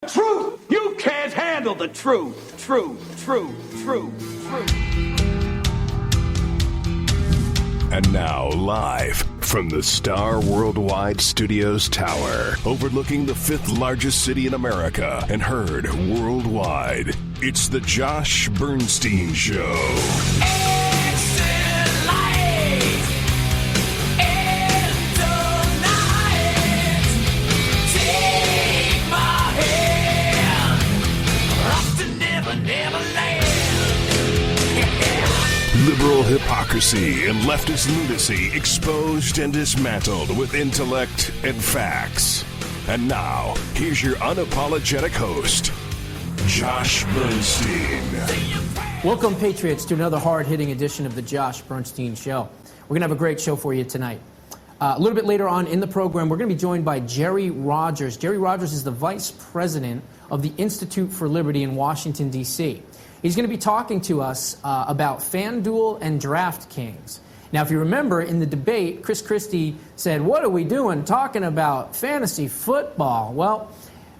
Truth! You can't handle the truth. Truth. And now, live from the Star Worldwide Studios Tower, overlooking the 5th largest city in America and heard worldwide, it's the Josh Bernstein Show. Liberal hypocrisy and leftist lunacy exposed and dismantled with intellect and facts. And now, here's your unapologetic host, Josh Bernstein. Welcome, Patriots, to another hard-hitting edition of the Josh Bernstein Show. We're going to have a great show for you tonight. A little bit later on in the program, we're going to be joined by Jerry Rogers. Jerry Rogers is the Vice President of the Institute for Liberty in Washington, D.C. He's going to be talking to us about FanDuel and DraftKings. Now, if you remember, in the debate, Chris Christie said, "What are we doing talking about fantasy football?" Well,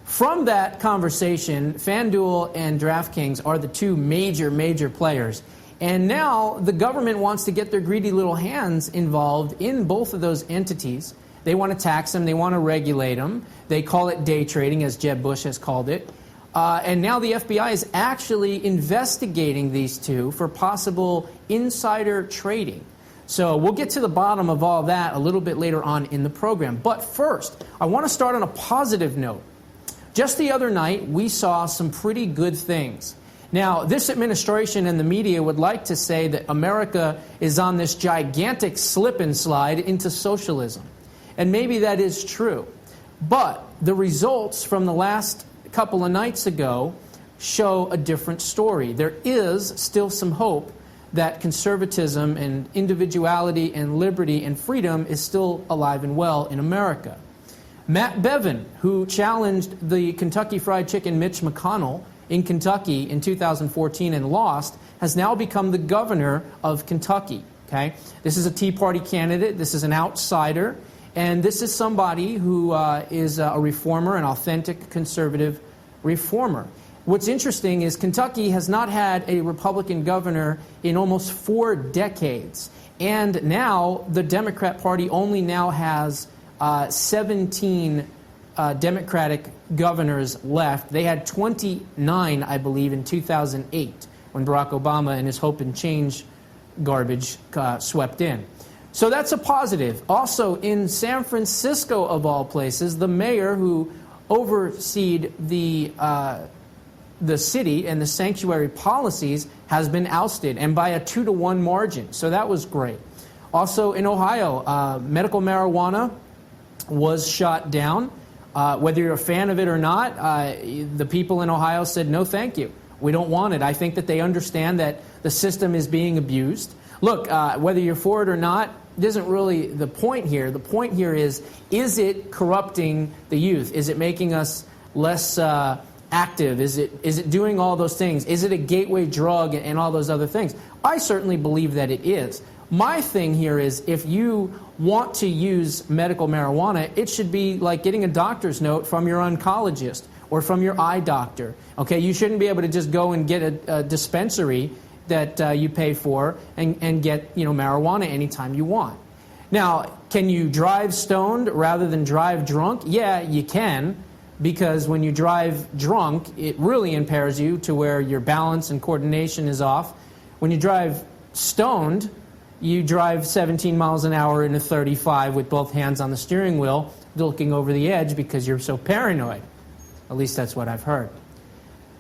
from that conversation, FanDuel and DraftKings are the two major players. And now the government wants to get their greedy little hands involved in both of those entities. They want to tax them. They want to regulate them. They call it day trading, as Jeb Bush has called it. And now the FBI is actually investigating these two for possible insider trading. So we'll get to the bottom of all that a little bit later on in the program. But first, I want to start on a positive note. Just the other night, we saw some pretty good things. Now, this administration and the media would like to say that America is on this gigantic slip and slide into socialism. And maybe that is true. But the results from the last couple of nights ago show a different story. There is still some hope that conservatism and individuality and liberty and freedom is still alive and well in America. Matt Bevin, who challenged the Kentucky Fried Chicken Mitch McConnell in Kentucky in 2014 and lost, has now become the governor of Kentucky. Okay? This is a Tea Party candidate. This is an outsider. And this is somebody who is a reformer, an authentic conservative reformer. What's interesting is Kentucky has not had a Republican governor in almost 4 decades. And now the Democrat Party only now has 17 Democratic governors left. They had 29, I believe, in 2008 when Barack Obama and his Hope and Change garbage swept in. So that's a positive. Also, in San Francisco, of all places, the mayor who overseed the city and the sanctuary policies has been ousted, and by a 2-to-1 margin. So that was great. Also, in Ohio, medical marijuana was shot down. Whether you're a fan of it or not, the people in Ohio said, no, thank you. We don't want it. I think that they understand that the system is being abused. Look, whether you're for it or not, isn't really the point here. The point here is it corrupting the youth? Is it making us less active? Is it doing all those things? Is it a gateway drug and all those other things? I certainly believe that it is. My thing here is if you want to use medical marijuana, it should be like getting a doctor's note from your oncologist or from your eye doctor. Okay, you shouldn't be able to just go and get a dispensary that you pay for and get marijuana anytime you want. Now, can you drive stoned rather than drive drunk? Yeah, you can, because when you drive drunk, it really impairs you to where your balance and coordination is off. When you drive stoned, you drive 17 miles an hour in a 35 with both hands on the steering wheel, looking over the edge because you're so paranoid. At least that's what I've heard.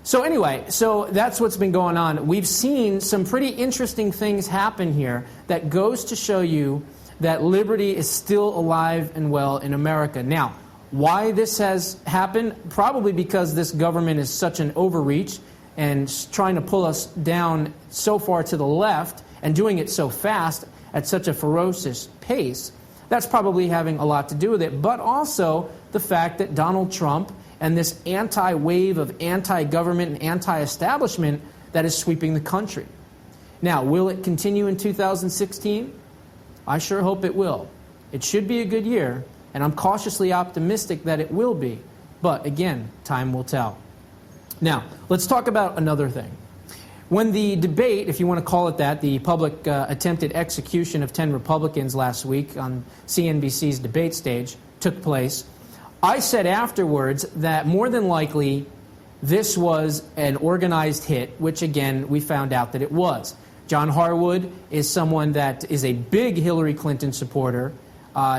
So anyway, that's what's been going on. We've seen some pretty interesting things happen here that goes to show you that liberty is still alive and well in America. Now, why this has happened? Probably because this government is such an overreach and trying to pull us down so far to the left and doing it so fast at such a ferocious pace. That's probably having a lot to do with it. But also the fact that Donald Trump and this anti-wave of anti-government and anti-establishment that is sweeping the country. Now, will it continue in 2016? I sure hope it will. It should be a good year, and I'm cautiously optimistic that it will be. But again, time will tell. Now, let's talk about another thing. When the debate, if you want to call it that, the public attempted execution of 10 Republicans last week on CNBC's debate stage took place, I said afterwards that more than likely this was an organized hit, which again, we found out that it was. John Harwood is someone that is a big Hillary Clinton supporter.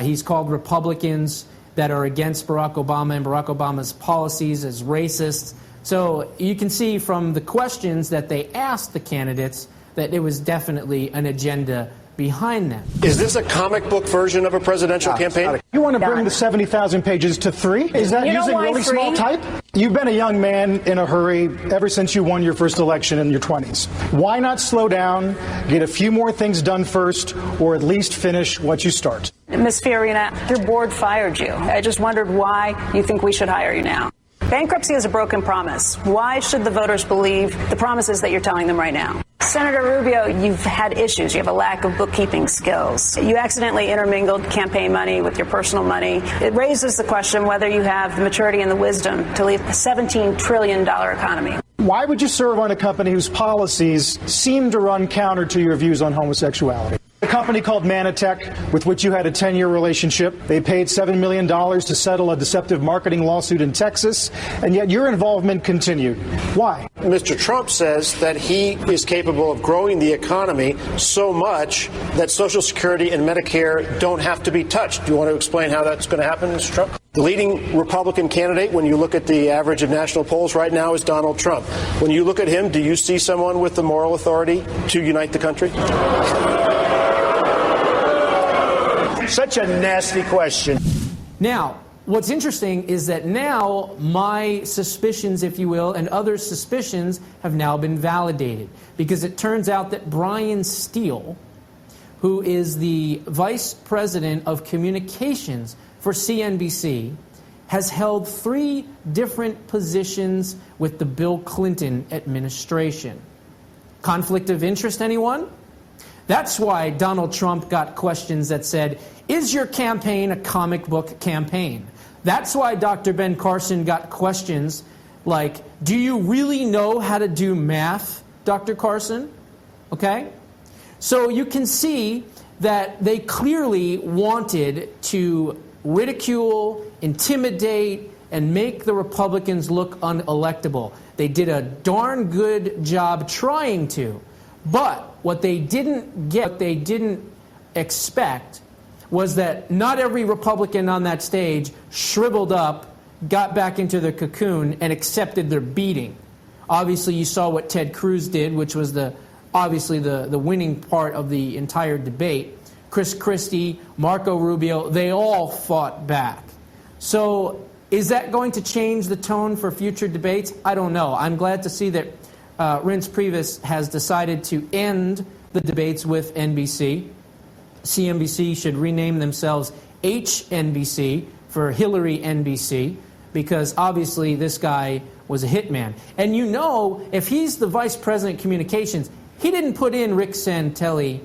He's called Republicans that are against Barack Obama and Barack Obama's policies as racists. So you can see from the questions that they asked the candidates that it was definitely an agenda behind them. Is this a comic book version of a presidential campaign? You want to bring the 70,000 pages to 3? Is that using really small type? You've been a young man in a hurry ever since you won your first election in your 20s. Why not slow down, get a few more things done first, or at least finish what you start? Ms. Fiorina, your board fired you. I just wondered why you think we should hire you now. Bankruptcy is a broken promise. Why should the voters believe the promises that you're telling them right now? Senator Rubio, you've had issues. You have a lack of bookkeeping skills. You accidentally intermingled campaign money with your personal money. It raises the question whether you have the maturity and the wisdom to lead a $17 trillion economy. Why would you serve on a company whose policies seem to run counter to your views on homosexuality? A company called Manatech, with which you had a 10-year relationship. They paid $7 million to settle a deceptive marketing lawsuit in Texas, and yet your involvement continued. Why? Mr. Trump says that he is capable of growing the economy so much that Social Security and Medicare don't have to be touched. Do you want to explain how that's going to happen, Mr. Trump? The leading Republican candidate, when you look at the average of national polls right now, is Donald Trump. When you look at him, do you see someone with the moral authority to unite the country? Such a nasty question. Now, what's interesting is that now my suspicions, if you will, and others' suspicions have now been validated. Because it turns out that Brian Steele, who is the vice president of communications for CNBC, has held 3 different positions with the Bill Clinton administration. Conflict of interest, anyone? That's why Donald Trump got questions that said, is your campaign a comic book campaign? That's why Dr. Ben Carson got questions like, do you really know how to do math, Dr. Carson? Okay? So you can see that they clearly wanted to ridicule, intimidate, and make the Republicans look unelectable. They did a darn good job trying to. But what they didn't get, what they didn't expect, was that not every Republican on that stage shriveled up, got back into their cocoon, and accepted their beating. Obviously, you saw what Ted Cruz did, which was obviously the winning part of the entire debate. Chris Christie, Marco Rubio, they all fought back. So is that going to change the tone for future debates? I don't know. I'm glad to see that Reince Priebus has decided to end the debates with NBC. CNBC should rename themselves HNBC for Hillary NBC, because obviously this guy was a hitman. And you know, if he's the vice president of communications, he didn't put in Rick Santelli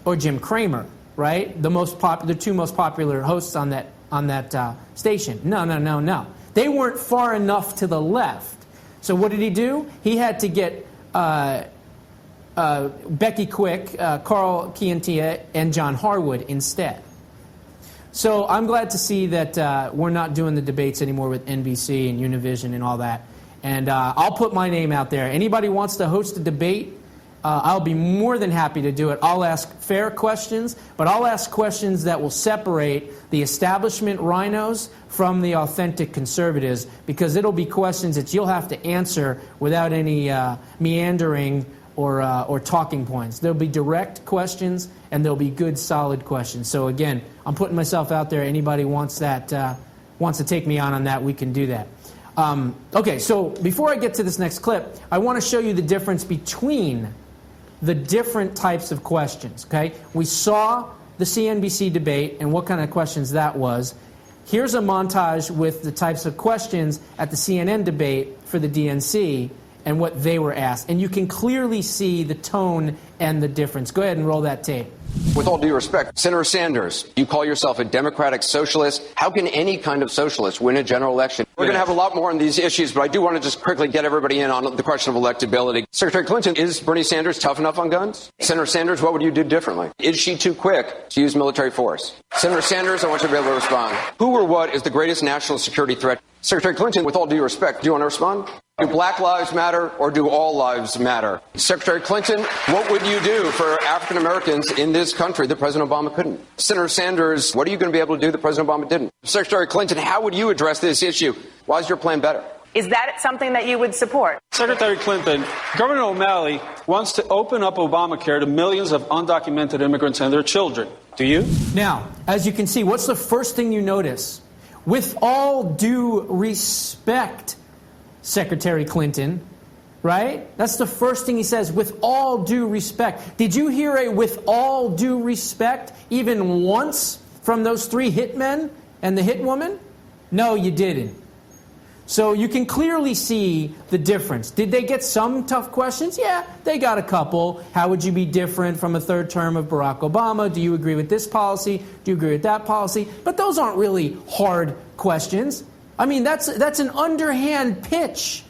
or Jim Cramer, right? The 2 most popular hosts on that station. No. They weren't far enough to the left. So what did he do? He had to get Becky Quick, Carl Chiantia, and John Harwood instead. So I'm glad to see that we're not doing the debates anymore with NBC and Univision and all that. And I'll put my name out there. Anybody wants to host a debate, I'll be more than happy to do it. I'll ask fair questions, but I'll ask questions that will separate the establishment rhinos from the authentic conservatives, because it'll be questions that you'll have to answer without any meandering or talking points. There'll be direct questions, and there'll be good, solid questions. So again, I'm putting myself out there. Anybody wants to take me on that, we can do that. Okay, so before I get to this next clip, I want to show you the difference between the different types of questions, okay? We saw the CNBC debate and what kind of questions that was. Here's a montage with the types of questions at the CNN debate for the DNC and what they were asked. And you can clearly see the tone and the difference. Go ahead and roll that tape. With all due respect, Senator Sanders, you call yourself a democratic socialist. How can any kind of socialist win a general election? We're going to have a lot more on these issues, but I do want to just quickly get everybody in on the question of electability. Secretary Clinton, is Bernie Sanders tough enough on guns? Senator Sanders, what would you do differently? Is she too quick to use military force? Senator Sanders, I want you to be able to respond. Who or what is the greatest national security threat? Secretary Clinton, with all due respect, do you want to respond? Do Black lives matter or do all lives matter? Secretary Clinton, what would you do for African Americans in this country that President Obama couldn't? Senator Sanders, what are you going to be able to do that President Obama didn't? Secretary Clinton, how would you address this issue? Why is your plan better? Is that something that you would support? Secretary Clinton, Governor O'Malley wants to open up Obamacare to millions of undocumented immigrants and their children. Do you? Now, as you can see, what's the first thing you notice? With all due respect, Secretary Clinton, right? That's the first thing he says, with all due respect. Did you hear a with all due respect even once from those three hitmen and the hit woman? No, you didn't. So you can clearly see the difference. Did they get some tough questions? Yeah, they got a couple. How would you be different from a third term of Barack Obama? Do you agree with this policy? Do you agree with that policy? But those aren't really hard questions. I mean, that's an underhand pitch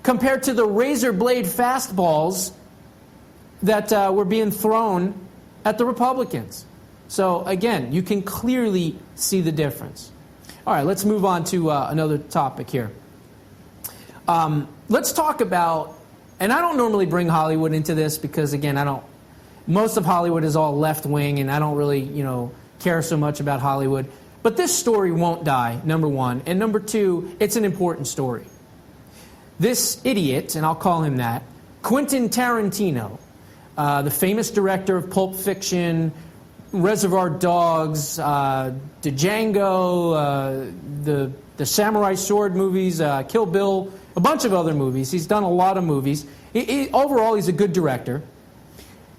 compared to the razor blade fastballs that were being thrown at the Republicans. So again, you can clearly see the difference. All right, let's move on to another topic here. Let's talk about, and I don't normally bring Hollywood into this because, again, most of Hollywood is all left-wing, and I don't really, care so much about Hollywood. But this story won't die, number one. And number two, it's an important story. This idiot, and I'll call him that, Quentin Tarantino, the famous director of Pulp Fiction, Reservoir Dogs, the Django, the Samurai Sword movies, Kill Bill, a bunch of other movies. He's done a lot of movies. Overall, he's a good director.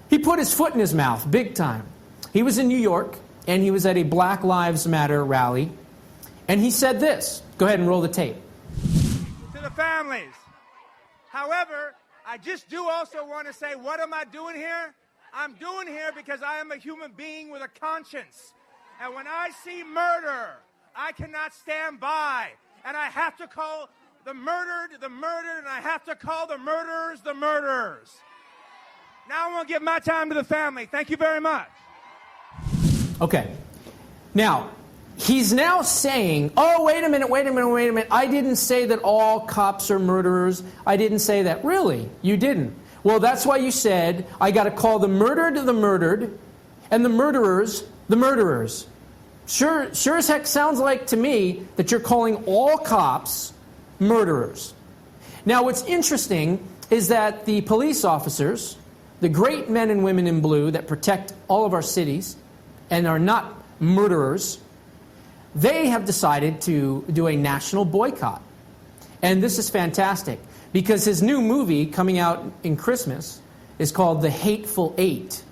He put his foot in his mouth, big time. He was in New York, and he was at a Black Lives Matter rally, and he said this. Go ahead and roll the tape. To the families. However, I just do also want to say, what am I doing here? I'm doing here because I am a human being with a conscience. And when I see murder, I cannot stand by. And I have to call the murdered, and I have to call the murderers, the murderers. Now I want to give my time to the family. Thank you very much. Okay. Now, he's now saying, oh, wait a minute. I didn't say that all cops are murderers. I didn't say that. Really? You didn't? Well, that's why you said, I got to call the murdered the murdered and the murderers the murderers. Sure as heck sounds like to me that you're calling all cops murderers. Now, what's interesting is that the police officers, the great men and women in blue that protect all of our cities and are not murderers, they have decided to do a national boycott. And this is fantastic because his new movie coming out in Christmas is called The Hateful Eight.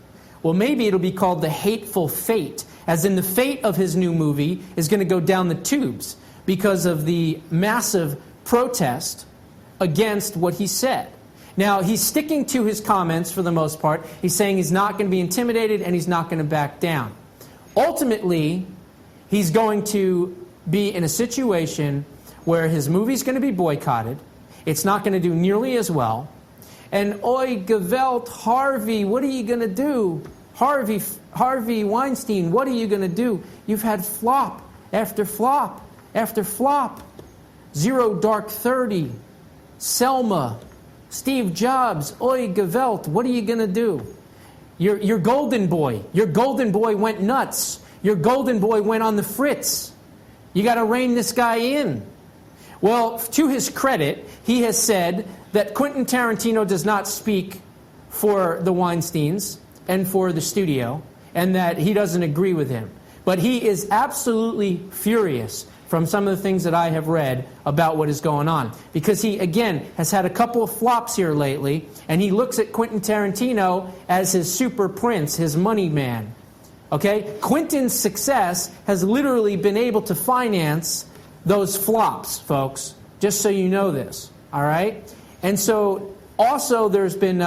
Well, maybe it'll be called The Hateful Fate, as in the fate of his new movie is going to go down the tubes because of the massive protest against what he said. Now, he's sticking to his comments for the most part. He's saying he's not going to be intimidated and he's not going to back down. Ultimately, he's going to be in a situation where his movie's going to be boycotted. It's not going to do nearly as well. And oi, Gewalt, Harvey, what are you going to do? Harvey Weinstein, what are you going to do? You've had flop after flop after flop. Zero Dark 30, Selma, Steve Jobs, oi, Gewalt, what are you going to do? Your golden boy went nuts. Your golden boy went on the fritz. You got to rein this guy in. Well, to his credit, he has said that Quentin Tarantino does not speak for the Weinsteins and for the studio, and that he doesn't agree with him. But he is absolutely furious from some of the things that I have read about what is going on. Because he, again, has had a couple of flops here lately, and he looks at Quentin Tarantino as his super prince, his money man. Okay? Quentin's success has literally been able to finance those flops, folks, just so you know this. All right? And so Also, there's been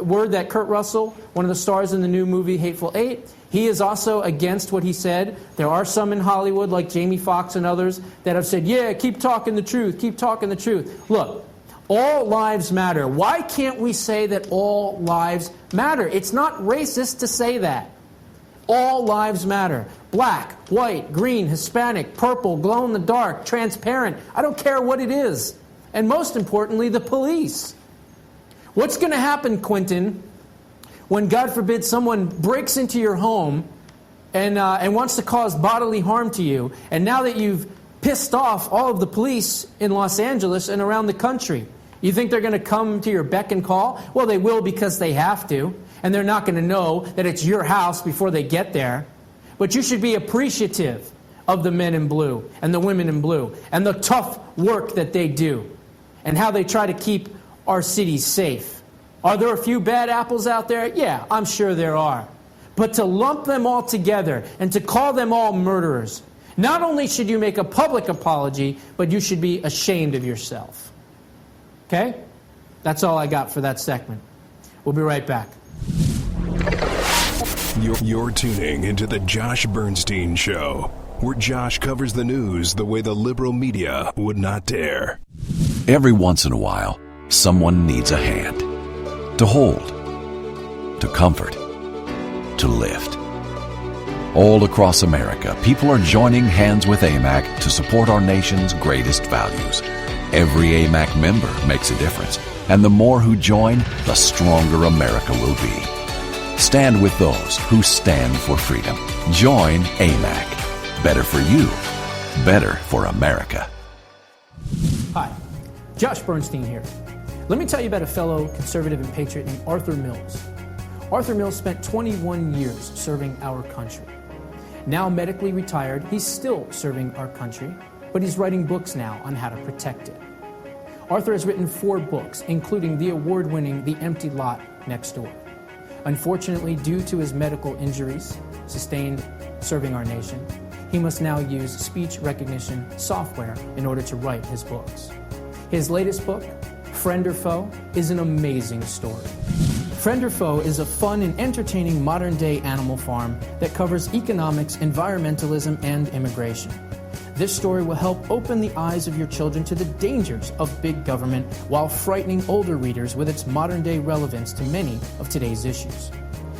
word that Kurt Russell, one of the stars in the new movie Hateful Eight, he is also against what he said. There are some in Hollywood, like Jamie Foxx and others, that have said, yeah, keep talking the truth, keep talking the truth. Look, all lives matter. Why can't we say that all lives matter? It's not racist to say that. All lives matter. Black, white, green, Hispanic, purple, glow in the dark, transparent. I don't care what it is. And most importantly, the police. What's going to happen, Quentin, when, God forbid, someone breaks into your home and wants to cause bodily harm to you, and now that you've pissed off all of the police in Los Angeles and around the country, you think they're going to come to your beck and call? Well, they will, because they have to, and they're not going to know that it's your house before they get there. But you should be appreciative of the men in blue and the women in blue and the tough work that they do and how they try to keep our cities safe. Are there a few bad apples out there? Yeah, I'm sure there are. But to lump them all together and to call them all murderers, not only should you make a public apology, but you should be ashamed of yourself. Okay? That's all I got for that segment. We'll be right back. You're tuning into the Josh Bernstein Show, where Josh covers the news the way the liberal media would not dare. Every once in a while, someone needs a hand. To hold, to comfort, to lift. All across America, people are joining hands with AMAC to support our nation's greatest values. Every AMAC member makes a difference, and the more who join, the stronger America will be. Stand with those who stand for freedom. Join AMAC. Better for you, better for America. Hi, Josh Bernstein here. Let me tell you about a fellow conservative and patriot named Arthur Mills. Arthur Mills spent 21 years serving our country. Now medically retired, he's still serving our country, but he's writing books now on how to protect it. Arthur has written 4 books, including the award-winning The Empty Lot Next Door. Unfortunately, due to his medical injuries sustained serving our nation, he must now use speech recognition software in order to write his books. His latest book, Friend or Foe, is an amazing story. Friend or Foe is a fun and entertaining modern-day animal farm that covers economics, environmentalism, and immigration. This story will help open the eyes of your children to the dangers of big government while frightening older readers with its modern-day relevance to many of today's issues.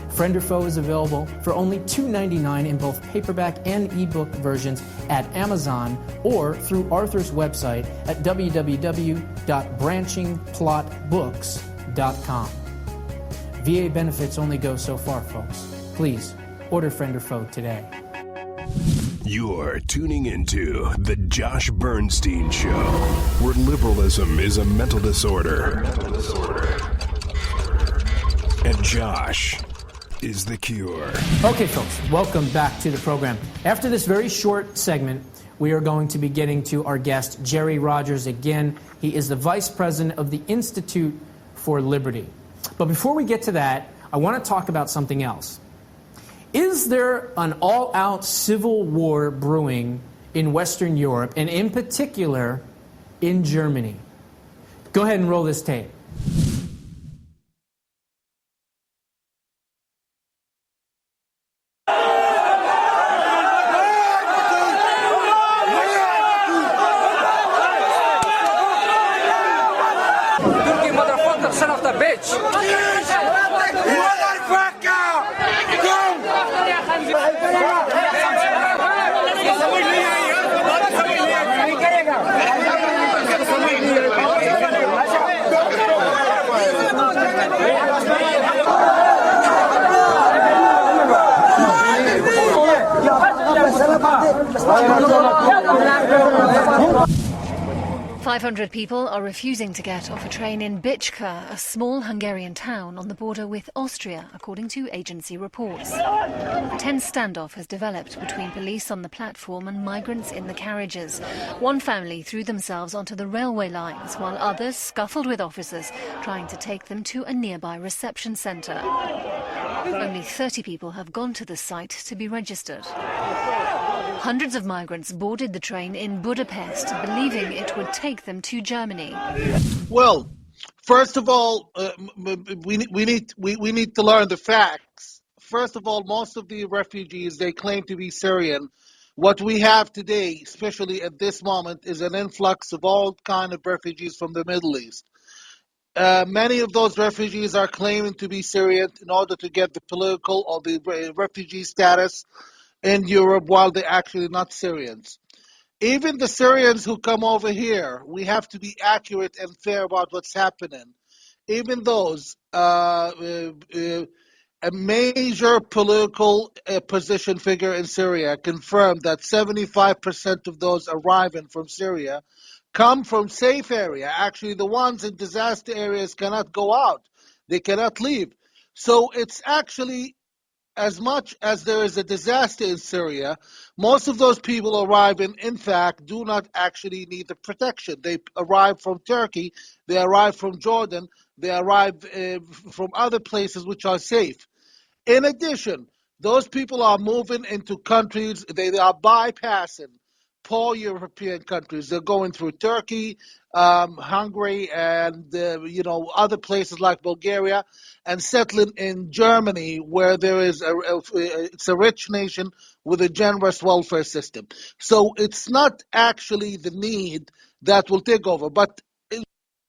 Friend or Foe is available for only $2.99 in both paperback and ebook versions at Amazon or through Arthur's website at www.branchingplotbooks.com. VA benefits only go so far, folks. Please, order Friend or Foe today. You're tuning into The Josh Bernstein Show, where liberalism is a mental disorder. And Josh is the cure. Okay, folks, welcome back to the program. After this very short segment, we are going to be getting to our guest, Jerry Rogers, again. He is the Vice President of the Institute for Liberty. But before we get to that, I want to talk about something else. Is there an all-out civil war brewing in Western Europe, and in particular, in Germany? Go ahead and roll this tape. Son of the bitch! "500 people are refusing to get off a train in Bichka, a small Hungarian town on the border with Austria, according to agency reports. A tense standoff has developed between police on the platform and migrants in the carriages. One family threw themselves onto the railway lines, while others scuffled with officers trying to take them to a nearby reception centre. Only 30 people have gone to the site to be registered. Hundreds of migrants boarded the train in Budapest, believing it would take them to Germany. Well, First of all, we need to learn the facts. First of all, most of the refugees, they claim to be Syrian. What we have today, especially at this moment, is an influx of all kinds of refugees from the Middle East. Many of those refugees are claiming to be Syrian in order to get the political or the refugee status in Europe, while they're actually not Syrians. Even the Syrians who come over here, we have to be accurate and fair about what's happening. Even those, a major political position figure in Syria confirmed that 75% of those arriving from Syria come from safe area. Actually, the ones in disaster areas cannot go out. They cannot leave. So it's actually, as much as there is a disaster in Syria, most of those people arriving, in fact, do not actually need the protection. They arrive from Turkey, they arrive from Jordan, they arrive from other places which are safe. In addition, those people are moving into countries, they are bypassing poor European countries. They're going through Turkey, Hungary, and other places like Bulgaria, and settling in Germany, where there is it's a rich nation with a generous welfare system. So it's not actually the need that will take over. But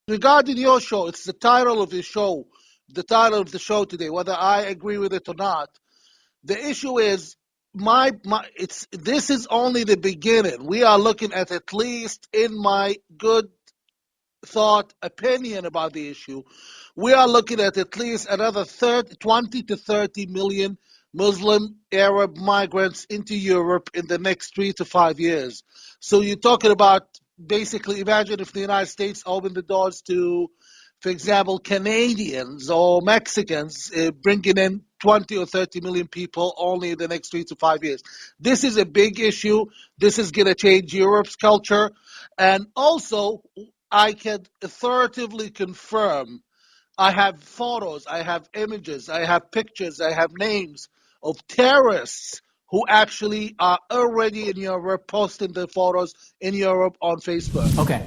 regarding your show, it's the title of the show. The title of the show today, whether I agree with it or not, the issue is this is only the beginning. We are looking at least, in my good thought opinion about the issue, we are looking at least another 20 to 30 million Muslim Arab migrants into Europe in the next 3 to 5 years. So you're talking about, basically, imagine if the United States opened the doors to, for example, Canadians or Mexicans, bringing in 20 or 30 million people only in the next 3 to 5 years. This is a big issue. This is going to change Europe's culture. And also, I can authoritatively confirm, I have photos, I have images, I have pictures, I have names of terrorists who actually are already in Europe, posting the photos in Europe on Facebook. Okay.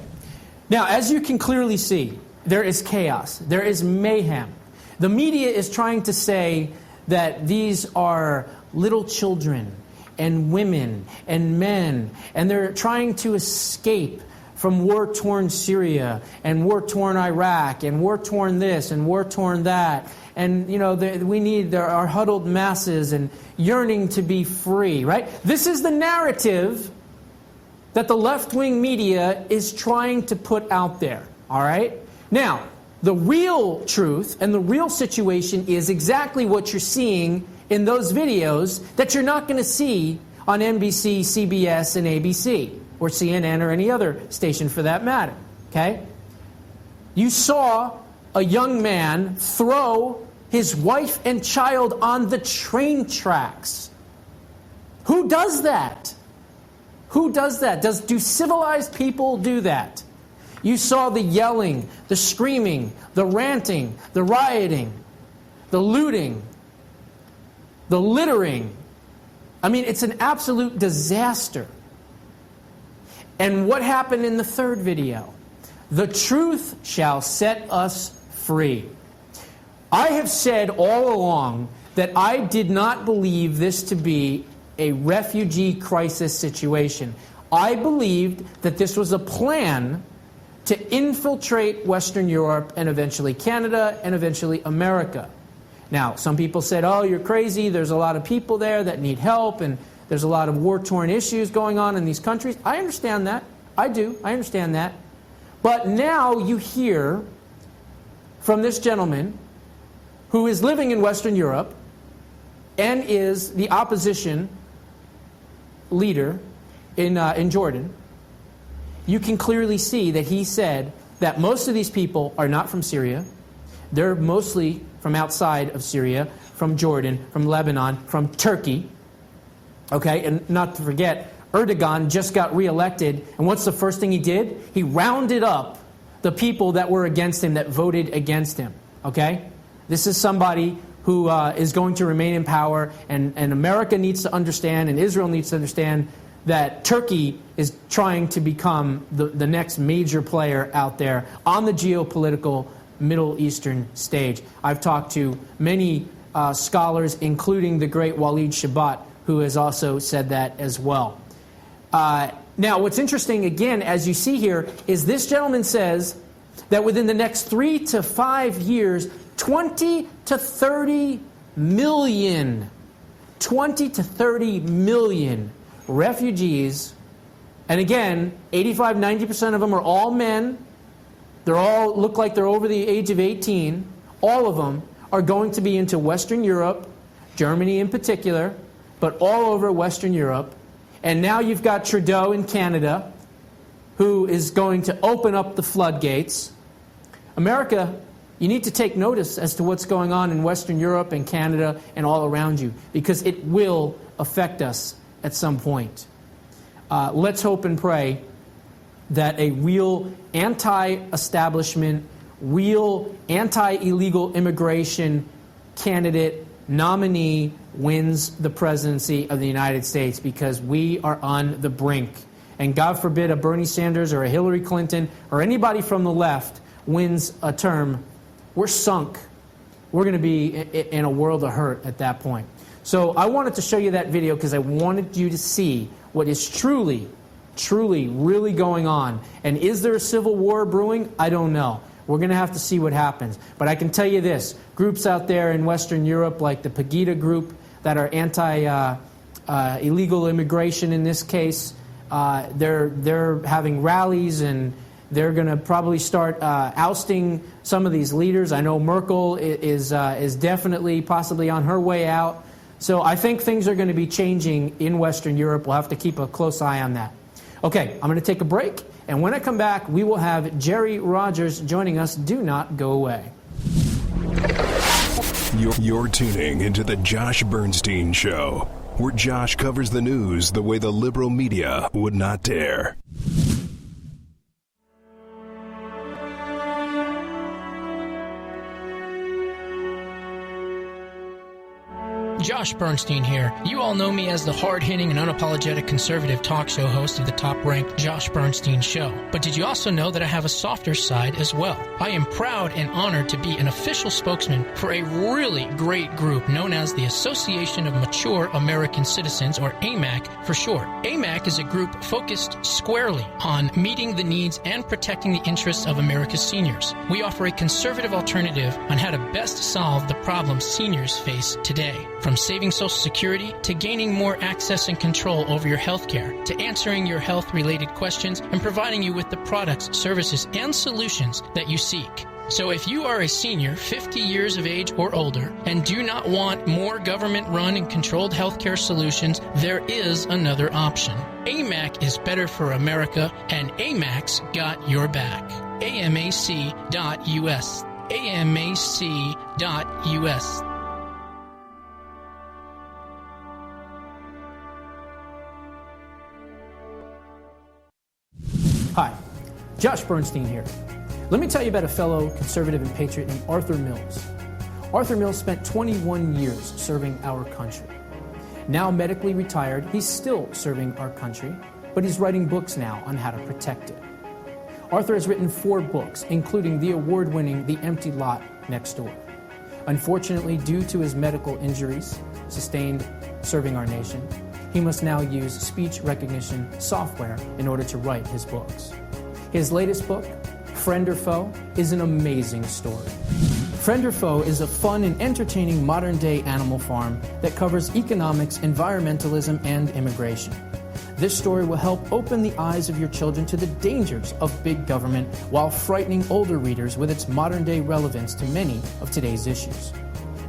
Now, as you can clearly see, there is chaos. There is mayhem. The media is trying to say that these are little children and women and men, and they're trying to escape from war-torn Syria and war-torn Iraq and war-torn this and war-torn that. And, there are huddled masses and yearning to be free, right? This is the narrative that the left-wing media is trying to put out there, all right? Now, the real truth and the real situation is exactly what you're seeing in those videos that you're not going to see on NBC, CBS, and ABC, or CNN, or any other station for that matter, okay? You saw a young man throw his wife and child on the train tracks. Who does that? Who does that? Do civilized people do that? You saw the yelling, the screaming, the ranting, the rioting, the looting, the littering. I mean, it's an absolute disaster. And what happened in the third video? The truth shall set us free. I have said all along that I did not believe this to be a refugee crisis situation. I believed that this was a plan to infiltrate Western Europe and eventually Canada and eventually America. Now, some people said, oh, you're crazy. There's a lot of people there that need help, and there's a lot of war-torn issues going on in these countries. I understand that. I do. I understand that. But now you hear from this gentleman who is living in Western Europe and is the opposition leader in Jordan. You can clearly see that he said that most of these people are not from Syria. They're mostly from outside of Syria, from Jordan, from Lebanon, from Turkey. Okay, and not to forget, Erdogan just got reelected, and what's the first thing he did? He rounded up the people that were against him, that voted against him. Okay? This is somebody who is going to remain in power, and America needs to understand, and Israel needs to understand, that Turkey is trying to become the next major player out there on the geopolitical Middle Eastern stage. I've talked to many scholars, including the great Walid Shabat, who has also said that as well. Now, what's interesting, again, as you see here, is this gentleman says that within the next 3 to 5 years, 20 to 30 million refugees, and again, 85–90% of them are all men. They all look like they're over the age of 18. All of them are going to be into Western Europe, Germany in particular, but all over Western Europe. And now you've got Trudeau in Canada, who is going to open up the floodgates. America, you need to take notice as to what's going on in Western Europe and Canada and all around you, because it will affect us at some point. Let's hope and pray that a real anti-establishment, real anti-illegal immigration candidate, nominee, wins the presidency of the United States, because we are on the brink. And God forbid a Bernie Sanders or a Hillary Clinton or anybody from the left wins a term. We're sunk. We're going to be in a world of hurt at that point. So I wanted to show you that video because I wanted you to see what is truly really going on. And is there a civil war brewing? I don't know. We're going to have to see what happens. But I can tell you this, groups out there in Western Europe, like the Pegida group, that are anti-illegal immigration in this case, they're having rallies, and they're going to probably start ousting some of these leaders. I know Merkel is definitely possibly on her way out. So I think things are going to be changing in Western Europe. We'll have to keep a close eye on that. Okay, I'm going to take a break. And when I come back, we will have Jerry Rogers joining us. Do not go away. You're tuning into the Josh Bernstein Show, where Josh covers the news the way the liberal media would not dare. Josh Bernstein here. You all know me as the hard-hitting and unapologetic conservative talk show host of the top-ranked Josh Bernstein Show. But did you also know that I have a softer side as well? I am proud and honored to be an official spokesman for a really great group known as the Association of Mature American Citizens, or AMAC for short. AMAC is a group focused squarely on meeting the needs and protecting the interests of America's seniors. We offer a conservative alternative on how to best solve the problems seniors face today. From saving Social Security to gaining more access and control over your health care, to answering your health-related questions and providing you with the products, services, and solutions that you seek. So if you are a senior 50 years of age or older and do not want more government-run and controlled healthcare solutions, there is another option. AMAC is better for America, and AMAC's got your back. AMAC.US. AMAC.US. Hi, Josh Bernstein here. Let me tell you about a fellow conservative and patriot named Arthur Mills. Arthur Mills spent 21 years serving our country. Now medically retired, he's still serving our country, but he's writing books now on how to protect it. Arthur has written 4 books, including the award-winning The Empty Lot Next Door. Unfortunately, due to his medical injuries sustained serving our nation, he must now use speech recognition software in order to write his books. His latest book, Friend or Foe, is an amazing story. Friend or Foe is a fun and entertaining modern-day animal farm that covers economics, environmentalism, and immigration. This story will help open the eyes of your children to the dangers of big government while frightening older readers with its modern-day relevance to many of today's issues.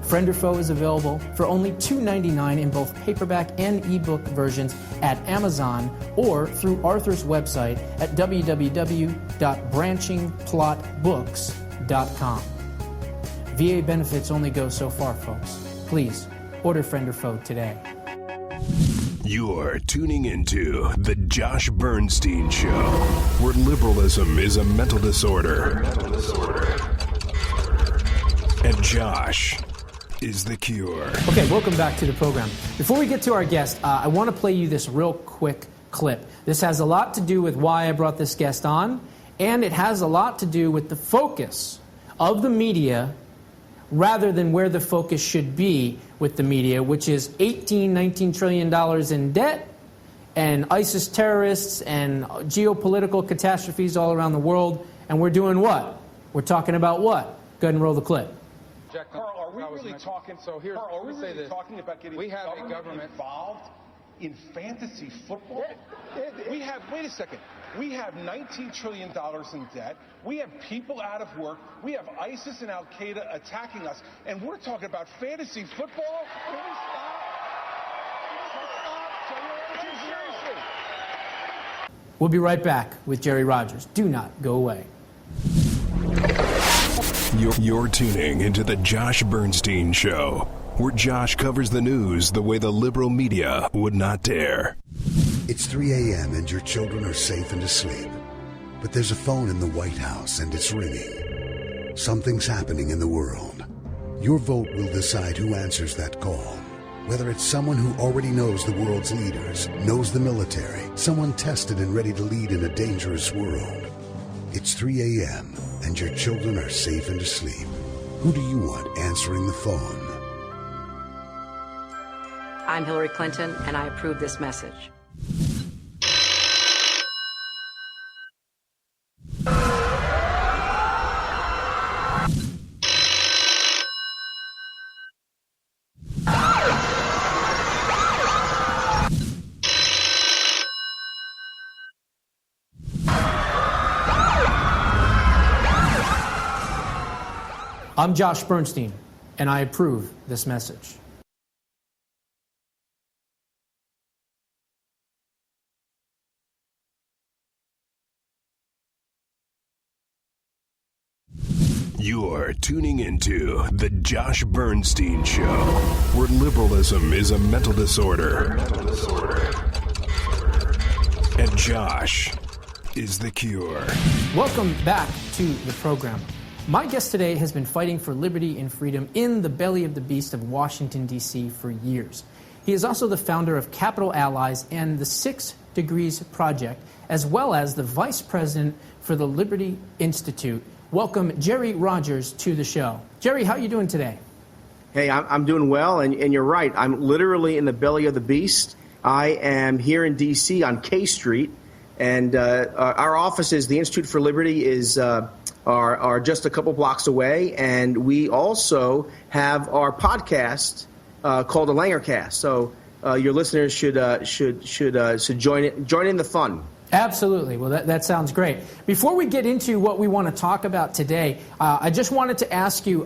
Friend or Foe is available for only $2.99 in both paperback and ebook versions at Amazon or through Arthur's website at www.branchingplotbooks.com. VA benefits only go so far, folks. Please, order Friend or Foe today. You're tuning into The Josh Bernstein Show, where liberalism is a mental disorder. And Josh is the cure. Okay, welcome back to the program. Before we get to our guest, I want to play you this real quick clip. This has a lot to do with why I brought this guest on, and it has a lot to do with the focus of the media rather than where the focus should be with the media, which is $19 trillion in debt and ISIS terrorists and geopolitical catastrophes all around the world. And we're doing what? We're talking about what? Go ahead and roll the clip. Jack, Carl, are we really talking? So here, Carl, are we really talking about getting we have a government involved in fantasy football? We have. Wait a second. We have $19 trillion in debt. We have people out of work. We have ISIS and Al Qaeda attacking us, and we're talking about fantasy football. Can we stop? Seriously. We'll be right back with Jerry Rogers. Do not go away. You're tuning into the Josh Bernstein Show, where Josh covers the news the way the liberal media would not dare. It's 3 a.m. and your children are safe and asleep. But there's a phone in the White House and it's ringing. Something's happening in the world. Your vote will decide who answers that call. Whether it's someone who already knows the world's leaders, knows the military, someone tested and ready to lead in a dangerous world. It's 3 a.m. and your children are safe and asleep. Who do you want answering the phone? I'm Hillary Clinton, and I approve this message. I'm Josh Bernstein, and I approve this message. You're tuning into the Josh Bernstein Show, where liberalism is a mental disorder. And Josh is the cure. Welcome back to the program. My guest today has been fighting for liberty and freedom in the belly of the beast of Washington, D.C. for years. He is also the founder of Capital Allies and the 6 Degrees Project, as well as the vice president for the Liberty Institute. Welcome, Jerry Rogers, to the show. Jerry, how are you doing today? Hey, I'm doing well, and you're right. I'm literally in the belly of the beast. I am here in D.C. on K Street, and our offices, the Institute for Liberty, are just a couple blocks away, and we also have our podcast called the Langercast. So your listeners should join in the fun. Absolutely. Well, that sounds great. Before we get into what we want to talk about today, I just wanted to ask you,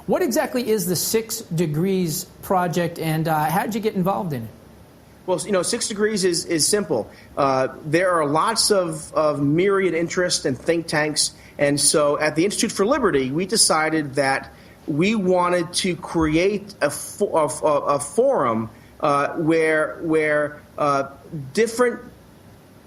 what exactly is the 6 Degrees Project, and how did you get involved in it? Well, 6 Degrees is simple. There are lots of myriad interests and think tanks. And so at the Institute for Liberty, we decided that we wanted to create a forum where different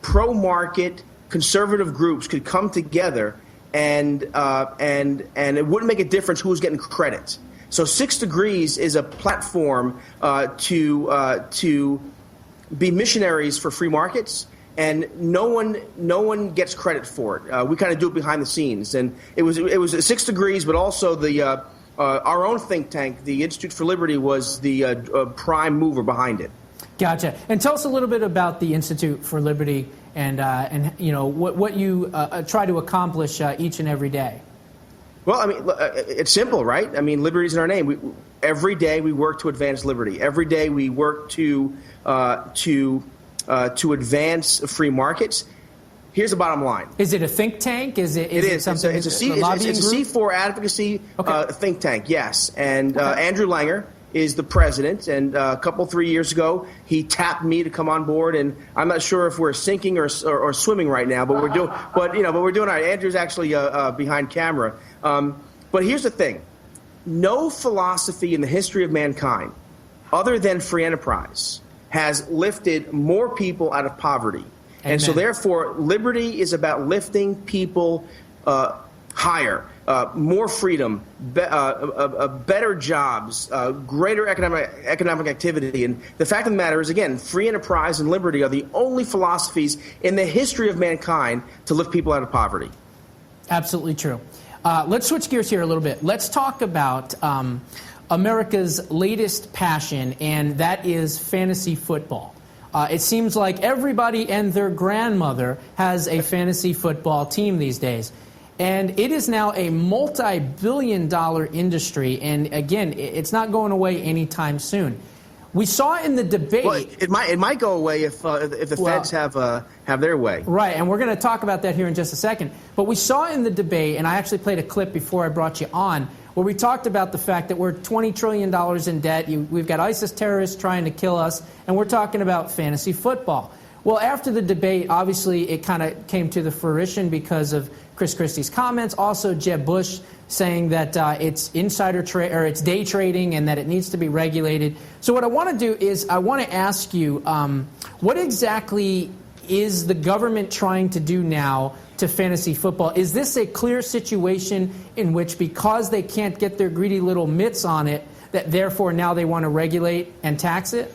pro-market conservative groups could come together, and it wouldn't make a difference who was getting credit. So 6 Degrees is a platform to be missionaries for free markets. And no one gets credit for it. We kind of do it behind the scenes, and it was 6 Degrees, but also the our own think tank, the Institute for Liberty, was the prime mover behind it. Gotcha. And tell us a little bit about the Institute for Liberty and what you try to accomplish each and every day. Well, I mean, it's simple, right? I mean, liberty's in our name. Every day we work to advance liberty. Every day we work to advance free markets. Here's the bottom line. Is it a think tank? Is it something? It's a C4 advocacy think tank, yes. And Andrew Langer is the president. And a couple, 3 years ago, he tapped me to come on board. And I'm not sure if we're sinking or swimming right now, but we're doing. But we're doing all right. Andrew's actually behind camera. But here's the thing: no philosophy in the history of mankind, other than free enterprise, has lifted more people out of poverty. Amen. And so therefore, liberty is about lifting people higher, more freedom, better jobs, greater economic activity. And the fact of the matter is, again, free enterprise and liberty are the only philosophies in the history of mankind to lift people out of poverty. Absolutely true. Let's switch gears here a little bit. Let's talk about America's latest passion, and that is fantasy football. It seems like everybody and their grandmother has a fantasy football team these days. And it is now a multi-billion-dollar industry. And again, it's not going away anytime soon. We saw in the debate. Well, it might go away if the feds have their way. Right, and we're going to talk about that here in just a second. But we saw in the debate, and I actually played a clip before I brought you on, where we talked about the fact that we're $20 trillion in debt. We've got ISIS terrorists trying to kill us, and we're talking about fantasy football. Well, after the debate, obviously it kind of came to the fruition because of Chris Christie's comments. Also, Jeb Bush saying that it's it's day trading and that it needs to be regulated. So what I want to do is I want to ask you, what exactly is the government trying to do now to fantasy football? Is this a clear situation in which, because they can't get their greedy little mitts on it, that therefore now they want to regulate and tax it?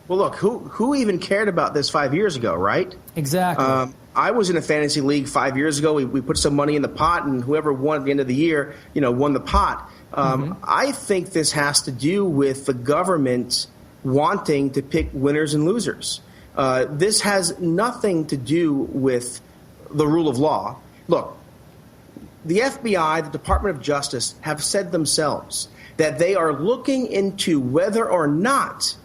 Well, look, who even cared about this 5 years ago, right? Exactly. I was in a fantasy league 5 years ago. We put some money in the pot, and whoever won at the end of the year, won the pot. I think this has to do with the government wanting to pick winners and losers. This has nothing to do with the rule of law. Look, the FBI, the Department of Justice, have said themselves that they are looking into whether or not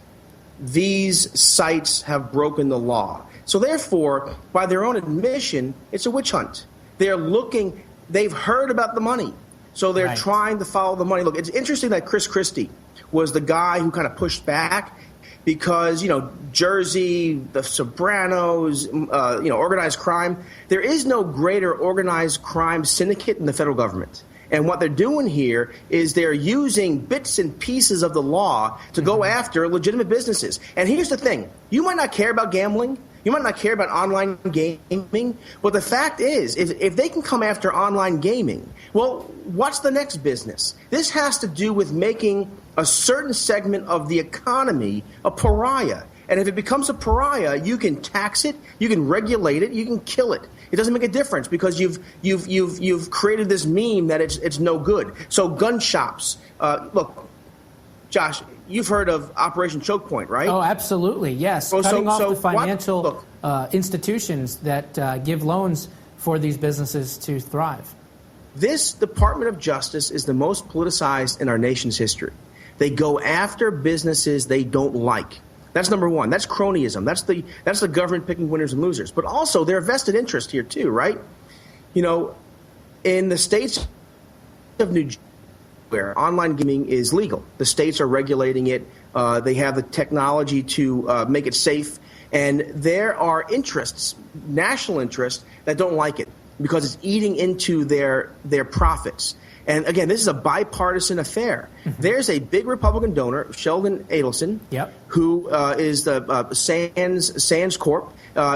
these sites have broken the law. So therefore, by their own admission, it's a witch hunt. They've heard about the money, so they're trying to follow the money. Look, it's interesting that Chris Christie was the guy who kind of pushed back because, Jersey, the Sopranos, organized crime. There is no greater organized crime syndicate in the federal government. And what they're doing here is they're using bits and pieces of the law to go after legitimate businesses. And here's the thing. You might not care about gambling. You might not care about online gaming. But the fact is, if they can come after online gaming, well, what's the next business? This has to do with making a certain segment of the economy a pariah. And if it becomes a pariah, you can tax it, you can regulate it, you can kill it. It doesn't make a difference because you've created this meme that it's no good. So gun shops, look, Josh, you've heard of Operation Choke Point, right? Oh, absolutely, yes. Cutting off the financial institutions that give loans for these businesses to thrive. This Department of Justice is the most politicized in our nation's history. They go after businesses they don't like. That's number one. That's cronyism. That's the government picking winners and losers. But also, their vested interest here too, right? In the states of New Jersey, where online gaming is legal, the states are regulating it. They have the technology to make it safe, and there are interests, national interests, that don't like it because it's eating into their profits. And again, this is a bipartisan affair. There's a big Republican donor, Sheldon Adelson, who is the Sands Corp.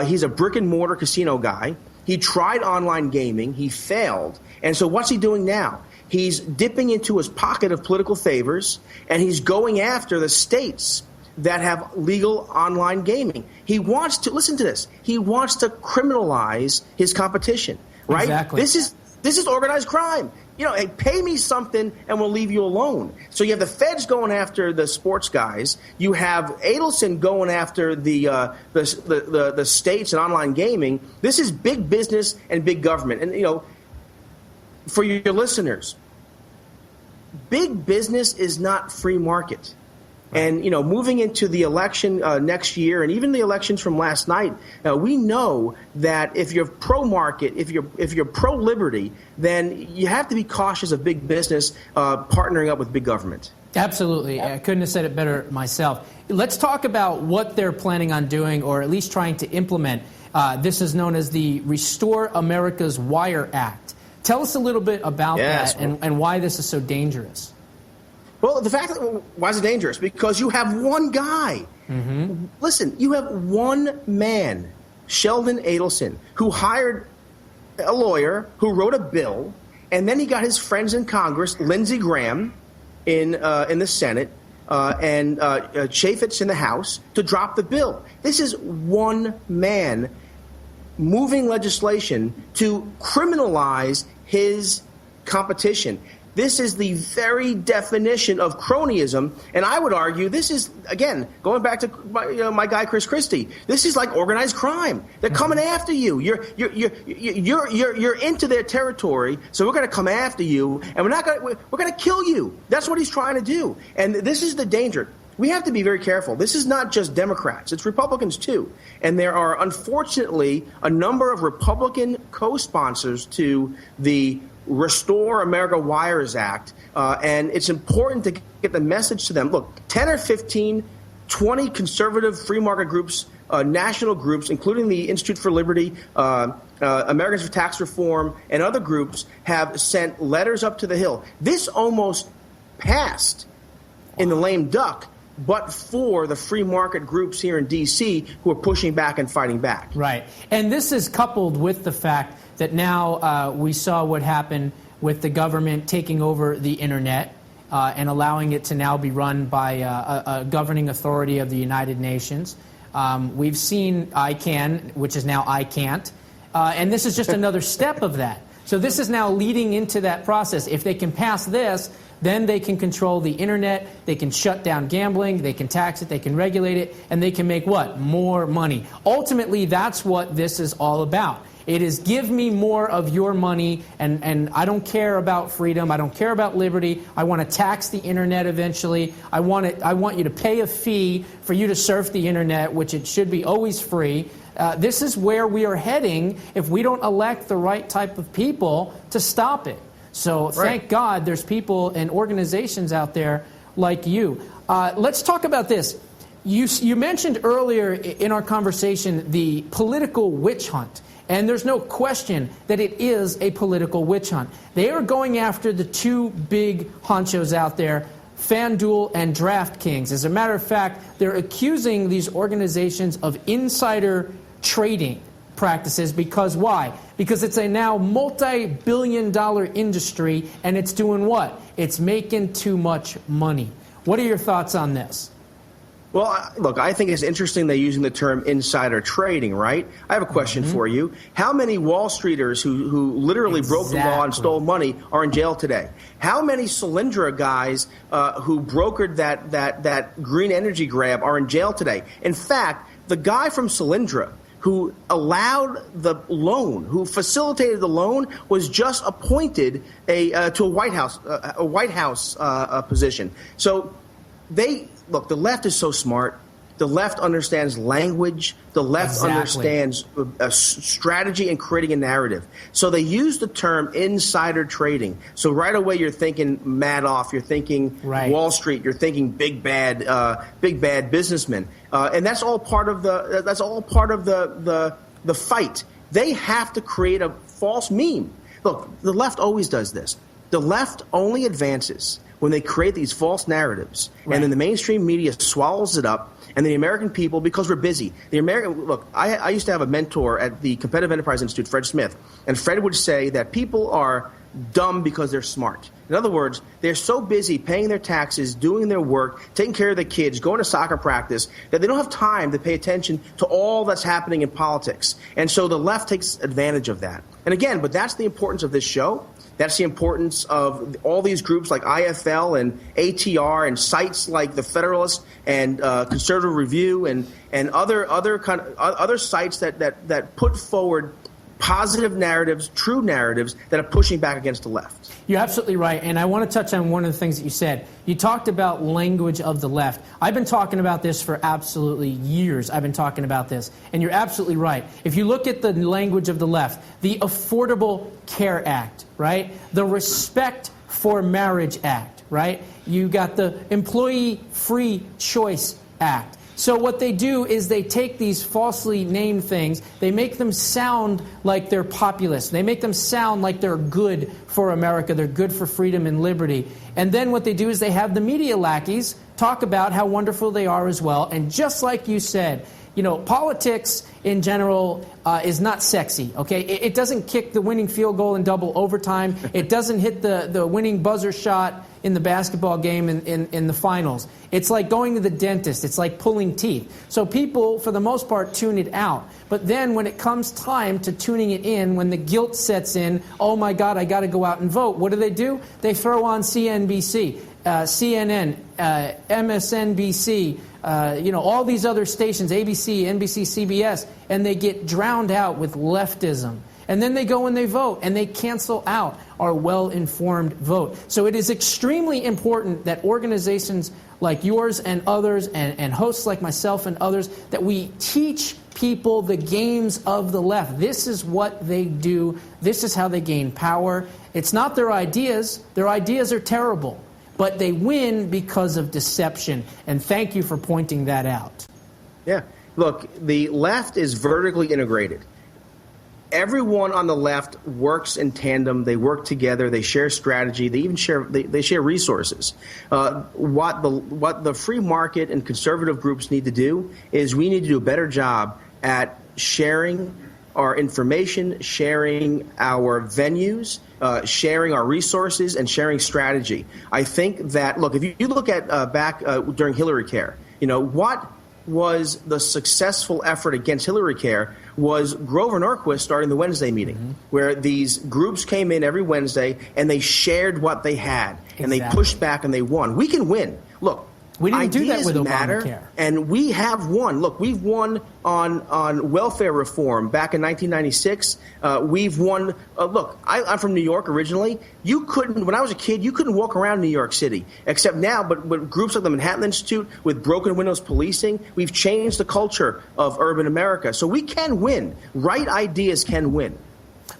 He's a brick and mortar casino guy. He tried online gaming. He failed. And so what's he doing now? He's dipping into his pocket of political favors, and he's going after the states that have legal online gaming. He wants to, listen to this, he wants to criminalize his competition, right? Exactly. This is organized crime. Hey, pay me something and we'll leave you alone. So you have the feds going after the sports guys. You have Adelson going after the states and online gaming. This is big business and big government. And, for your listeners, big business is not free market. And, moving into the election next year and even the elections from last night, we know that if you're pro-market, if you're pro-liberty, then you have to be cautious of big business partnering up with big government. Absolutely. I couldn't have said it better myself. Let's talk about what they're planning on doing, or at least trying to implement. This is known as the Restore America's Wire Act. Tell us a little bit about that and why this is so dangerous. Well, the fact that why is it dangerous? Because you have one guy. Listen, you have one man, Sheldon Adelson, who hired a lawyer who wrote a bill, and then he got his friends in Congress, Lindsey Graham in the Senate, and Chaffetz in the House, to drop the bill. This is one man moving legislation to criminalize his competition. This is the very definition of cronyism, and I would argue this is, again, going back to my guy Chris Christie. This is like organized crime. They're coming after you. You're into their territory, so we're going to come after you, and we're going to kill you. That's what he's trying to do, and this is the danger. We have to be very careful. This is not just Democrats. It's Republicans, too. And there are, unfortunately, a number of Republican co-sponsors to the Restore America Wires Act. And it's important to get the message to them. Look, 10 or 15, 20 conservative free market groups, national groups, including the Institute for Liberty, Americans for Tax Reform, and other groups have sent letters up to the Hill. This almost passed in the lame duck, but for the free market groups here in D.C. who are pushing back and fighting back. Right. And this is coupled with the fact that now we saw what happened with the government taking over the Internet and allowing it to now be run by a governing authority of the United Nations. We've seen ICANN, which is now I can't. And this is just another step of that. So this is now leading into that process. If they can pass this, then they can control the Internet, they can shut down gambling, they can tax it, they can regulate it, and they can make what? More money. Ultimately, that's what this is all about. It is give me more of your money, and I don't care about freedom, I don't care about liberty, I want to tax the Internet eventually, I want you to pay a fee for you to surf the Internet, which it should be always free. This is where we are heading if we don't elect the right type of people to stop it. So thank God there's people and organizations out there like you. Let's talk about this. You mentioned earlier in our conversation the political witch hunt. And there's no question that it is a political witch hunt. They are going after the two big honchos out there, FanDuel and DraftKings. As a matter of fact, they're accusing these organizations of insider trading practices. Because why? Because it's a now multi-billion-dollar industry, and it's doing what? It's making too much money. What are your thoughts on this? Well, look, I think it's interesting they're using the term insider trading, right? I have a question for you. How many Wall Streeters who literally broke the law and stole money are in jail today? How many Solyndra guys who brokered that green energy grab are in jail today? In fact, the guy from Solyndra who allowed the loan, who facilitated the loan, was just appointed to a White House position. So look, the left is so smart. The left understands language. The left understands strategy and creating a narrative. So they use the term insider trading. So right away you're thinking Madoff, you're thinking Wall Street, you're thinking big bad businessmen, and that's all part of the fight. They have to create a false meme. Look, the left always does this. The left only advances when they create these false narratives, and then the mainstream media swallows it up, and the American people, because we're busy. Look, I used to have a mentor at the Competitive Enterprise Institute, Fred Smith, and Fred would say that people are dumb because they're smart. In other words, they're so busy paying their taxes, doing their work, taking care of their kids, going to soccer practice, that they don't have time to pay attention to all that's happening in politics. And so the left takes advantage of that. And again, but that's the importance of this show. That's the importance of all these groups like IFL and ATR and sites like The Federalist and Conservative Review and other sites that put forward positive narratives, true narratives that are pushing back against the left. You're absolutely right, and I want to touch on one of the things that you said. You talked about language of the left. I've been talking about this for absolutely years. I've been talking about this, and you're absolutely right. If you look at the language of the left, the Affordable Care Act, right? The Respect for Marriage Act, right? You got the Employee Free Choice Act. So what they do is they take these falsely named things, they make them sound like they're populist, they make them sound like they're good for America, they're good for freedom and liberty. And then what they do is they have the media lackeys talk about how wonderful they are as well. And just like you said, you know, politics in general is not sexy, okay? It doesn't kick the winning field goal in double overtime. It doesn't hit the winning buzzer shot in the basketball game in the finals. It's like going to the dentist. It's like pulling teeth. So people, for the most part, tune it out. But then when it comes time to tuning it in, when the guilt sets in, oh my God, I got to go out and vote, what do? They throw on CNBC, CNN, MSNBC, all these other stations, ABC, NBC, CBS, and they get drowned out with leftism. And then they go and they vote, and they cancel out our well-informed vote. So it is extremely important that organizations like yours and others, and hosts like myself and others, that we teach people the games of the left. This is what they do. This is how they gain power. It's not their ideas. Their ideas are terrible. But they win because of deception. And thank you for pointing that out. Yeah. Look, the left is vertically integrated. Everyone on the left works in tandem. They work together. They share strategy. They even share resources. What the free market and conservative groups need to do is we need to do a better job at sharing our information, sharing our venues, sharing our resources, and sharing strategy. I think that, look, if you look at back during Hillary Care, what was the successful effort against Hillary Care was Grover Norquist starting the Wednesday meeting, where these groups came in every Wednesday and they shared what they had, and they pushed back and they won. We can win. Look, we didn't do that with matter, Obamacare. And we have won. Look, we've won on welfare reform back in 1996. We've won. Look, I'm from New York originally. When I was a kid, you couldn't walk around New York City, except now, but groups like the Manhattan Institute with broken windows policing, we've changed the culture of urban America. So we can win. Right ideas can win.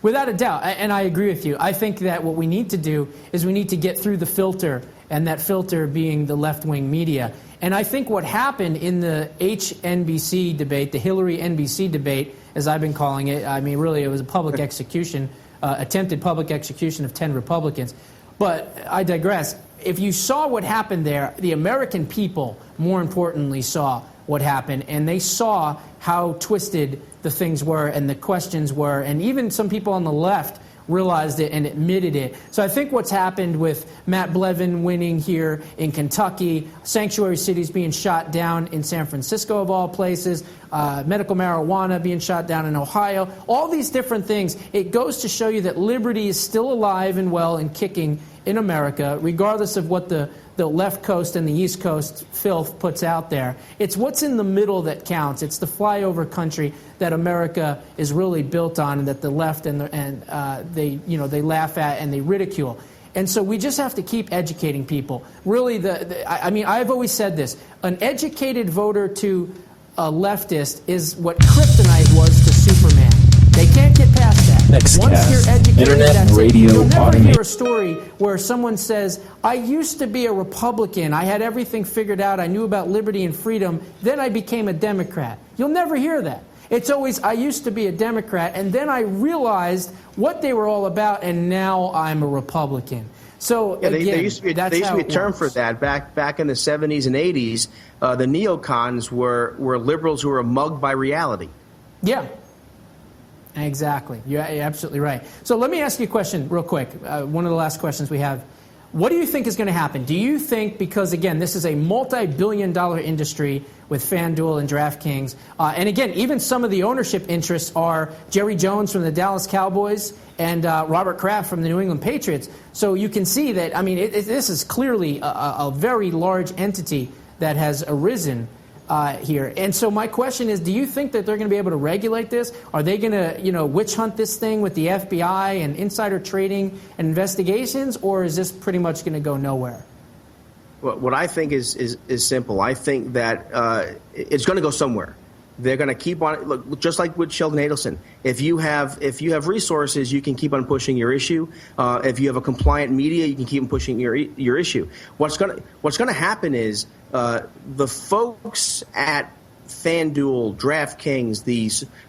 Without a doubt, and I agree with you. I think that what we need to do is we need to get through the filter, and that filter being the left-wing media. And I think what happened in the HNBC debate, the Hillary NBC debate, as I've been calling it, I mean, really, it was a public execution, attempted public execution of 10 Republicans. But I digress. If you saw what happened there, the American people, more importantly, saw what happened, and they saw how twisted the things were and the questions were, and even some people on the left realized it and admitted it. So I think what's happened with Matt Bevin winning here in Kentucky, sanctuary cities being shot down in San Francisco of all places, medical marijuana being shot down in Ohio, all these different things, it goes to show you that liberty is still alive and well and kicking in America, regardless of what the left coast and the East Coast filth puts out there. It's what's in the middle that counts. It's the flyover country that America is really built on, and that the left they laugh at and they ridicule. And so we just have to keep educating people. Really, I've always said this: an educated voter to a leftist is what kryptonite was to Superman. They can't get past that. Next Once cast, you're educated, Internet that's Radio it. You'll never Automation. hear a story where someone says, I used to be a Republican. I had everything figured out. I knew about liberty and freedom. Then I became a Democrat. You'll never hear that. It's always, I used to be a Democrat, and then I realized what they were all about, and now I'm a Republican. So yeah, again, there used to be a term for that back in the 70s and 80s. The neocons were liberals who were mugged by reality. Yeah. Exactly. You're absolutely right. So let me ask you a question real quick. One of the last questions we have. What do you think is going to happen? Do you think, because, again, this is a multi-billion-dollar industry with FanDuel and DraftKings, and, again, even some of the ownership interests are Jerry Jones from the Dallas Cowboys and Robert Kraft from the New England Patriots. So you can see that, I mean, this is clearly a very large entity that has arisen here. And so my question is, do you think that they're going to be able to regulate this? Are they going to, witch hunt this thing with the FBI and insider trading and investigations, or is this pretty much going to go nowhere? Well, what I think is simple. I think that it's going to go somewhere. They're going to keep on. Look, just like with Sheldon Adelson. If you have resources, you can keep on pushing your issue. If you have a compliant media, you can keep on pushing your issue. What's going to happen is the folks at FanDuel, DraftKings,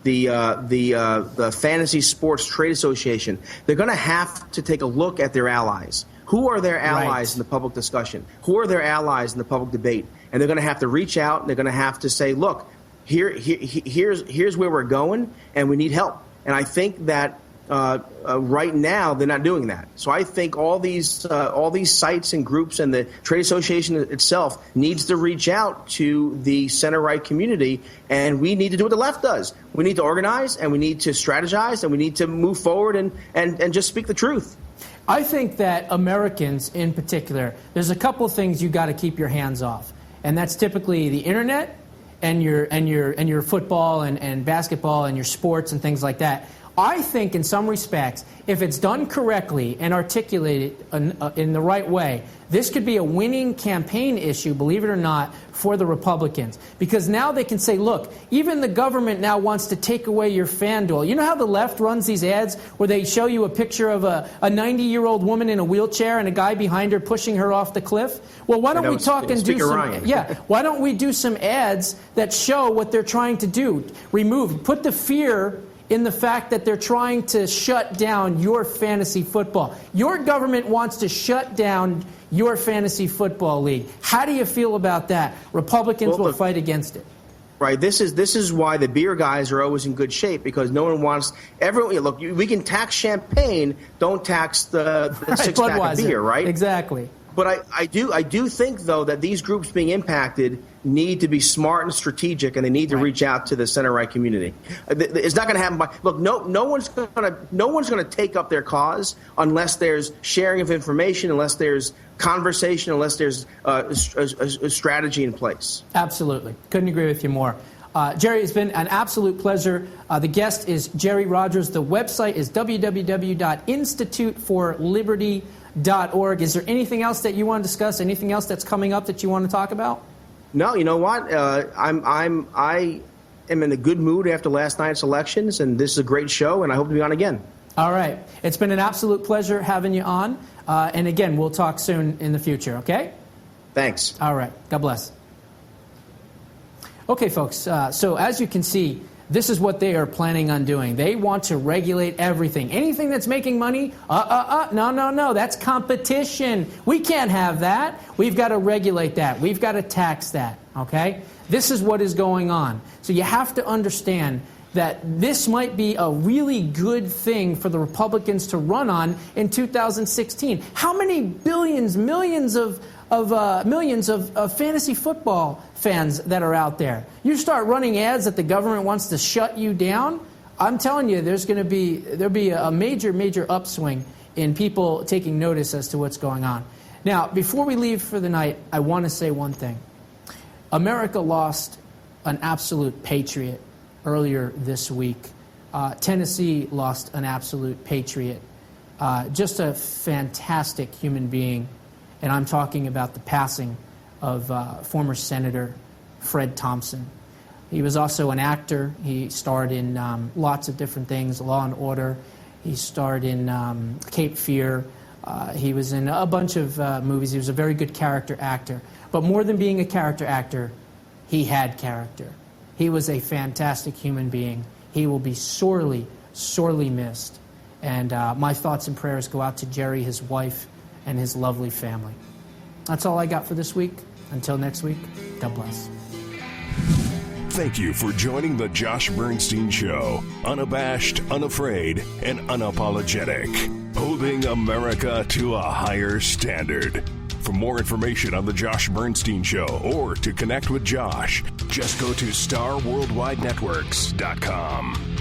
the Fantasy Sports Trade Association, they're going to have to take a look at their allies. Who are their allies in the public discussion? Who are their allies in the public debate? And they're going to have to reach out, and they're going to have to say, look, here's where we're going, and we need help. And I think that right now they're not doing that. So I think all these sites and groups and the trade association itself needs to reach out to the center-right community, and we need to do what the left does. We need to organize, and we need to strategize, and we need to move forward and just speak the truth. I think that Americans in particular, there's a couple things you got to keep your hands off, and that's typically the internet and your football and basketball and your sports and things like that. I think in some respects, if it's done correctly and articulated in the right way, this could be a winning campaign issue, believe it or not, for the Republicans. Because now they can say, look, even the government now wants to take away your FanDuel. You know how the left runs these ads where they show you a picture of a 90-year-old woman in a wheelchair and a guy behind her pushing her off the cliff? Well, why don't we talk and do some... why don't we do some ads that show what they're trying to do? Put the fear in the fact that they're trying to shut down your fantasy football. Your government wants to shut down your fantasy football league. How do you feel about that? Republicans will fight against it. Right. This is why the beer guys are always in good shape, because no one wants everyone. Look, we can tax champagne, don't tax the six-pack of beer, right? Exactly. But I do think, though, that these groups being impacted need to be smart and strategic, and they need to reach out to the center-right community. It's not going to happen look. No one's going to take up their cause unless there's sharing of information, unless there's conversation, unless there's a strategy in place. Absolutely, couldn't agree with you more. Jerry, it's been an absolute pleasure. The guest is Jerry Rogers. The website is www.instituteforliberty.org. Is there anything else that you want to discuss? Anything else that's coming up that you want to talk about? No, you know what? I am in a good mood after last night's elections, and this is a great show, and I hope to be on again. All right. It's been an absolute pleasure having you on. And again, we'll talk soon in the future, okay? Thanks. All right. God bless. Okay, folks. So as you can see, this is what they are planning on doing. They want to regulate everything. Anything that's making money, no. That's competition. We can't have that. We've got to regulate that. We've got to tax that, okay? This is what is going on. So you have to understand that this might be a really good thing for the Republicans to run on in 2016. How many billions, millions of fantasy football fans that are out there? You start running ads that the government wants to shut you down, I'm telling you, there'll be a major upswing in people taking notice as to what's going on. Now, before we leave for the night, I want to say one thing. America lost an absolute patriot earlier this week. Tennessee lost an absolute patriot. Just a fantastic human being. And I'm talking about the passing of former Senator Fred Thompson. He was also an actor. He starred in lots of different things, Law and Order. He starred in Cape Fear. He was in a bunch of movies. He was a very good character actor. But more than being a character actor, he had character. He was a fantastic human being. He will be sorely missed. And my thoughts and prayers go out to Jerry, his wife, and his lovely family. That's all I got for this week. Until next week, God bless. Thank you for joining the Josh Bernstein Show. Unabashed, unafraid, and unapologetic. Holding America to a higher standard. For more information on the Josh Bernstein Show or to connect with Josh, just go to StarWorldWideNetworks.com.